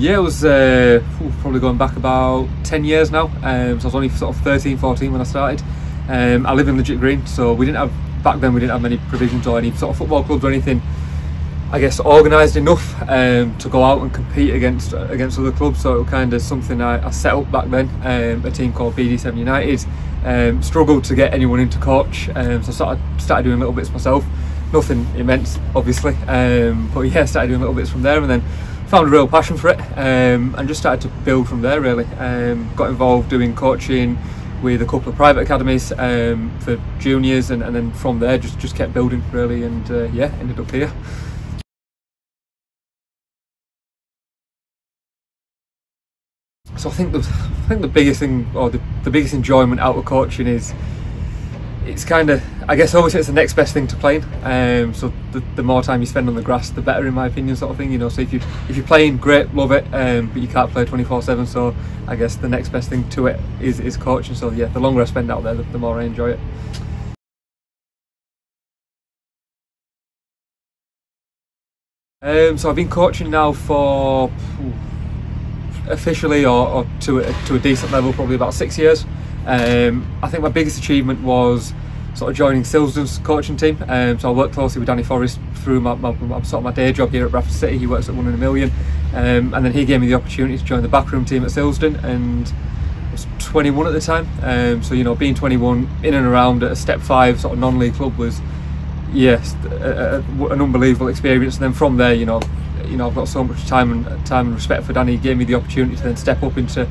Yeah, it was probably going back about 10 years now. So I was only sort of 13, 14 when I started. I live in Legit Green, so back then we didn't have many provisions or any sort of football clubs or anything, I guess, organised enough to go out and compete against other clubs. So it was kind of something I set up back then, a team called BD7 United. Struggled to get anyone into coach, so I started doing little bits myself. Nothing immense, obviously, but yeah, started doing little bits from there, and then found a real passion for it, and just started to build from there really. Got involved doing coaching with a couple of private academies for juniors, and then from there just kept building really, and yeah, ended up here. So I think the biggest thing, or the biggest enjoyment out of coaching is, it's kind of, I guess, obviously it's the next best thing to playing. So the more time you spend on the grass, the better, in my opinion, sort of thing. You know, so if you're playing, great, love it, but you can't play 24/7. So I guess the next best thing to it is coaching. So yeah, the longer I spend out there, the more I enjoy it. So I've been coaching now for officially or to a decent level probably about 6 years. I think my biggest achievement was sort of joining Silsden's coaching team. So I worked closely with Danny Forrest through my day job here at Bradford City. He works at 1 in a Million, and then he gave me the opportunity to join the backroom team at Silsden, and I was 21 at the time. So you know, being 21 in and around at a Step 5 sort of non-league club was, yes, an unbelievable experience. And then from there, you know, I've got so much time and respect for Danny. He gave me the opportunity to then step up into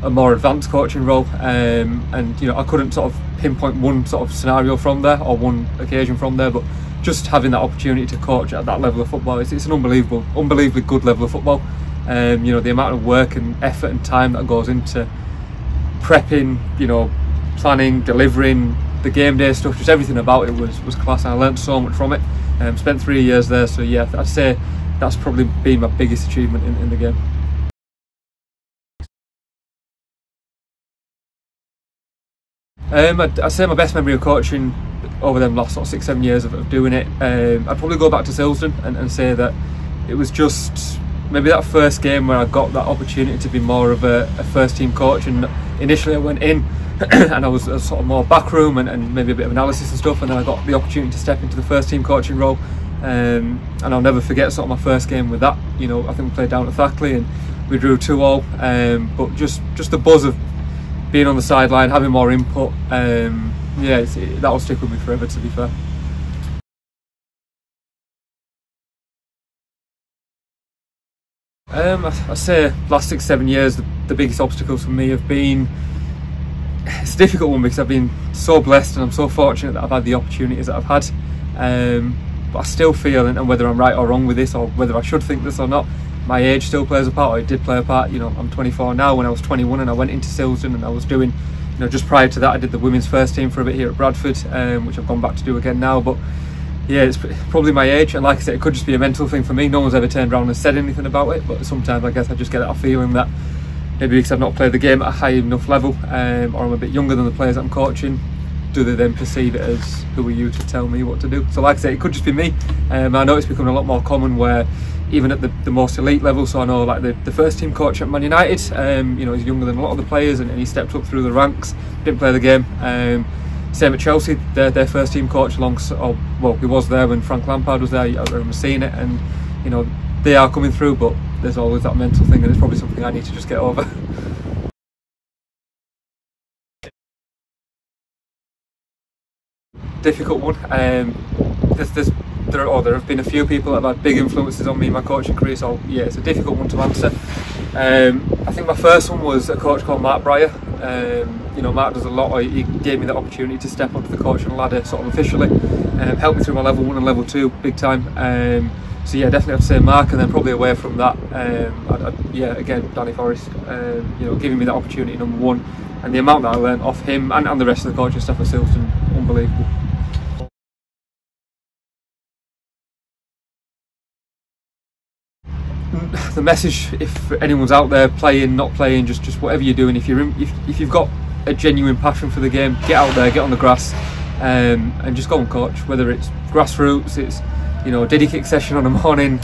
a more advanced coaching role, and you know, I couldn't sort of pinpoint one sort of scenario from there or one occasion from there, but just having that opportunity to coach at that level of football, it's an unbelievably good level of football. You know, the amount of work and effort and time that goes into prepping, you know, planning, delivering, the game day stuff, just everything about it was class, and I learned so much from it. Spent 3 years there, so yeah, I'd say that's probably been my biggest achievement in the game. I'd say my best memory of coaching over them last sort of 6-7 years of doing it, I'd probably go back to Silsden and say that it was just maybe that first game where I got that opportunity to be more of a first team coach. And initially I went in and I was sort of more backroom and maybe a bit of analysis and stuff, and then I got the opportunity to step into the first team coaching role, and I'll never forget sort of my first game with that. You know, I think we played down at Thackley and we drew 2-2, but just the buzz of being on the sideline, having more input, yeah, that will stick with me forever, to be fair. I say last 6-7 years, the biggest obstacles for me have been, it's a difficult one because I've been so blessed and I'm so fortunate that I've had the opportunities that I've had, but I still feel, and whether I'm right or wrong with this, or whether I should think this or not, my age still plays a part, or it did play a part. You know, I'm 24 now. When I was 21 and I went into Silsden, and I was doing, you know, just prior to that I did the women's first team for a bit here at Bradford, which I've gone back to do again now. But yeah, it's probably my age, and like I said, it could just be a mental thing for me. No one's ever turned around and said anything about it, but sometimes I guess I just get that feeling that maybe because I've not played the game at a high enough level, or I'm a bit younger than the players that I'm coaching, do they then perceive it as, who are you to tell me what to do? So like I say, it could just be me. I know it's becoming a lot more common where even at the most elite level, so I know like the first team coach at Man United, you know, he's younger than a lot of the players, and he stepped up through the ranks, didn't play the game. Same at Chelsea, their first team coach well, he was there when Frank Lampard was there. I remember seeing it, and you know, they are coming through, but there's always that mental thing, and it's probably something I need to just get over. Difficult one. There have been a few people that have had big influences on me in my coaching career, so yeah, it's a difficult one to answer. I think my first one was a coach called Mark Breyer. You know, Mark does a lot. He gave me the opportunity to step onto the coaching ladder sort of officially, helped me through my level 1 and level 2 big time. So yeah, definitely have to say Mark, and then probably away from that, yeah, again, Danny Forrest, you know, giving me that opportunity, number one, and the amount that I learned off him and the rest of the coaching staff at Silsden, unbelievable. The message, if anyone's out there playing, not playing, just whatever you're doing, if you've got a genuine passion for the game, get out there, get on the grass, and just go and coach. Whether it's grassroots, it's you know, dedicated session on a morning,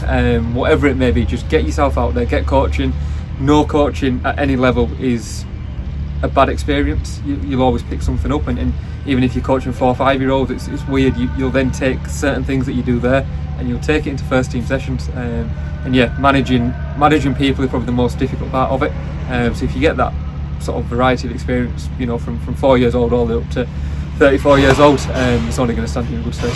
whatever it may be. Just get yourself out there, get coaching. No coaching at any level is a bad experience. You'll always pick something up, and even if you're coaching 4 or 5 year olds, it's weird. You'll then take certain things that you do there and you'll take it into first team sessions. And yeah, managing people is probably the most difficult part of it. So if you get that sort of variety of experience, you know, from 4 years old all the way up to 34 years old, it's only going to stand you in good stead.